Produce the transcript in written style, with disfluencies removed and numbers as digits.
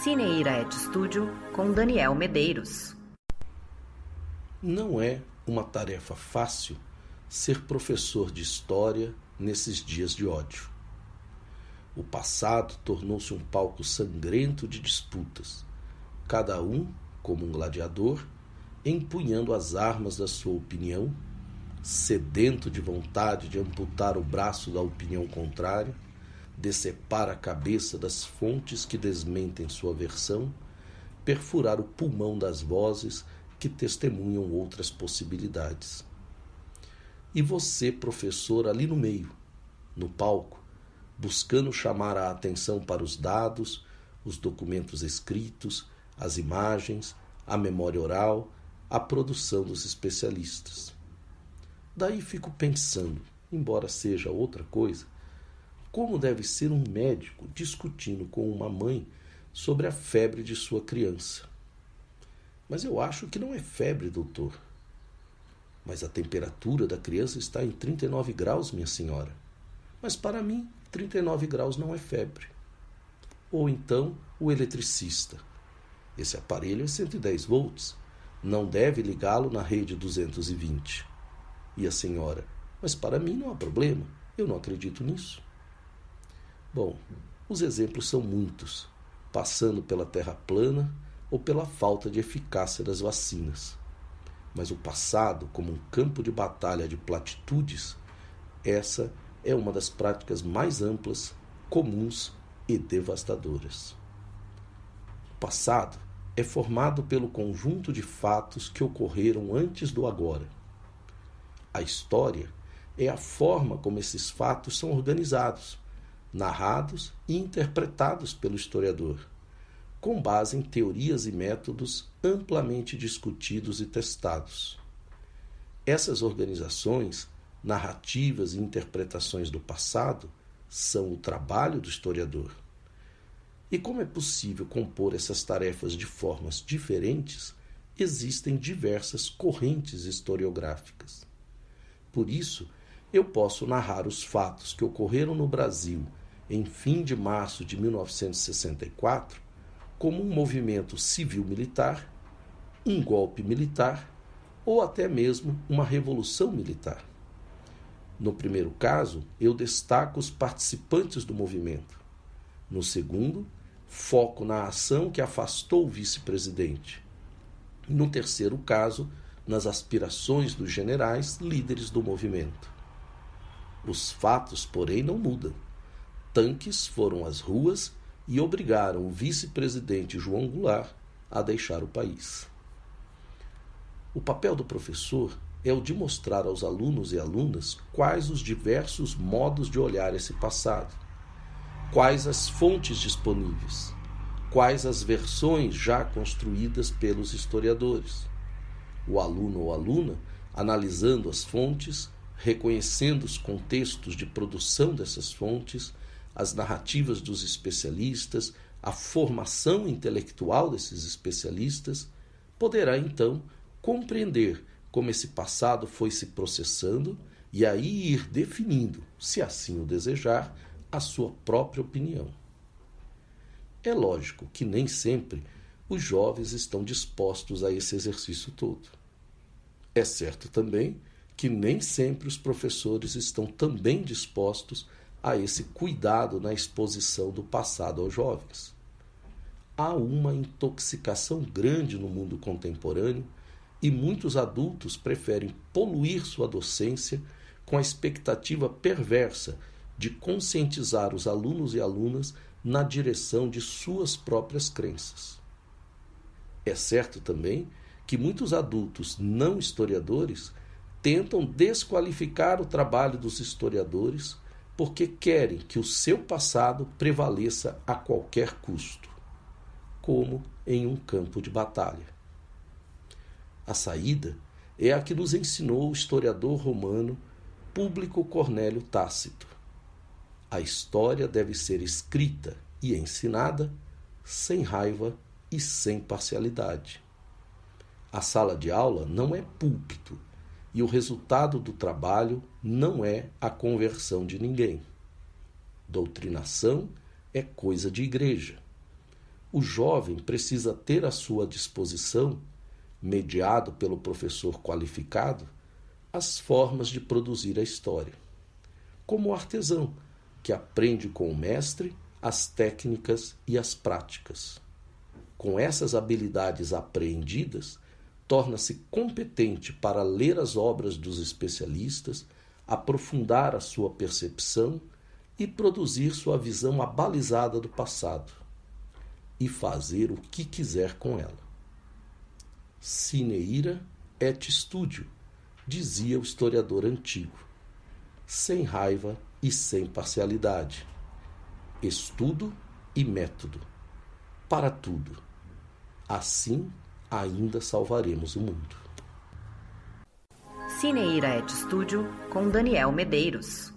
Cineira Studio com Daniel Medeiros. Não é uma tarefa fácil ser professor de história nesses dias de ódio. O passado tornou-se um palco sangrento de disputas, cada um, como um gladiador, empunhando as armas da sua opinião, sedento de vontade de amputar o braço da opinião contrária, decepar a cabeça das fontes que desmentem sua versão, perfurar o pulmão das vozes que testemunham outras possibilidades. E você, professor, ali no meio, no palco, buscando chamar a atenção para os dados, os documentos escritos, as imagens, a memória oral, a produção dos especialistas. Daí fico pensando, embora seja outra coisa, como deve ser um médico discutindo com uma mãe sobre a febre de sua criança. Mas eu acho que não é febre, doutor. Mas a temperatura da criança está em 39 graus, minha senhora. Mas para mim, 39 graus não é febre. Ou então, o eletricista. Esse aparelho é 110 volts. Não deve ligá-lo na rede 220. E a senhora? Mas para mim não há problema. Eu não acredito nisso. Bom, os exemplos são muitos, passando pela terra plana ou pela falta de eficácia das vacinas. Mas o passado, como um campo de batalha de platitudes, essa é uma das práticas mais amplas, comuns e devastadoras. O passado é formado pelo conjunto de fatos que ocorreram antes do agora. A história é a forma como esses fatos são organizados, narrados e interpretados pelo historiador, com base em teorias e métodos amplamente discutidos e testados. Essas organizações, narrativas e interpretações do passado são o trabalho do historiador. E como é possível compor essas tarefas de formas diferentes, existem diversas correntes historiográficas. Por isso, eu posso narrar os fatos que ocorreram no Brasil em fim de março de 1964 como um movimento civil-militar, um golpe militar ou até mesmo uma revolução militar. No primeiro caso, eu destaco os participantes do movimento. No segundo, foco na ação que afastou o vice-presidente. No terceiro caso, nas aspirações dos generais líderes do movimento. Os fatos, porém, não mudam. Tanques foram às ruas e obrigaram o vice-presidente João Goulart a deixar o país. O papel do professor é o de mostrar aos alunos e alunas quais os diversos modos de olhar esse passado, quais as fontes disponíveis, quais as versões já construídas pelos historiadores. O aluno ou aluna, analisando as fontes, reconhecendo os contextos de produção dessas fontes, as narrativas dos especialistas, a formação intelectual desses especialistas, poderá então compreender como esse passado foi se processando e aí ir definindo, se assim o desejar, a sua própria opinião. É lógico que nem sempre os jovens estão dispostos a esse exercício todo. É certo também que nem sempre os professores estão também dispostos a esse cuidado na exposição do passado aos jovens. Há uma intoxicação grande no mundo contemporâneo e muitos adultos preferem poluir sua docência com a expectativa perversa de conscientizar os alunos e alunas na direção de suas próprias crenças. É certo também que muitos adultos não historiadores tentam desqualificar o trabalho dos historiadores porque querem que o seu passado prevaleça a qualquer custo, como em um campo de batalha. A saída é a que nos ensinou o historiador romano Público Cornélio Tácito. A história deve ser escrita e ensinada sem raiva e sem parcialidade. A sala de aula não é púlpito e o resultado do trabalho não é a conversão de ninguém. Doutrinação é coisa de igreja. o jovem precisa ter à sua disposição, mediado pelo professor qualificado, as formas de produzir a história. Como o artesão, que aprende com o mestre as técnicas e as práticas. Com essas habilidades apreendidas, torna-se competente para ler as obras dos especialistas, aprofundar a sua percepção e produzir sua visão abalizada do passado, e fazer o que quiser com ela. Sine ira et studio, dizia o historiador antigo, sem raiva e sem parcialidade. Estudo e método, para tudo. Assim, ainda salvaremos o mundo. Cine Ira et Studio, com Daniel Medeiros.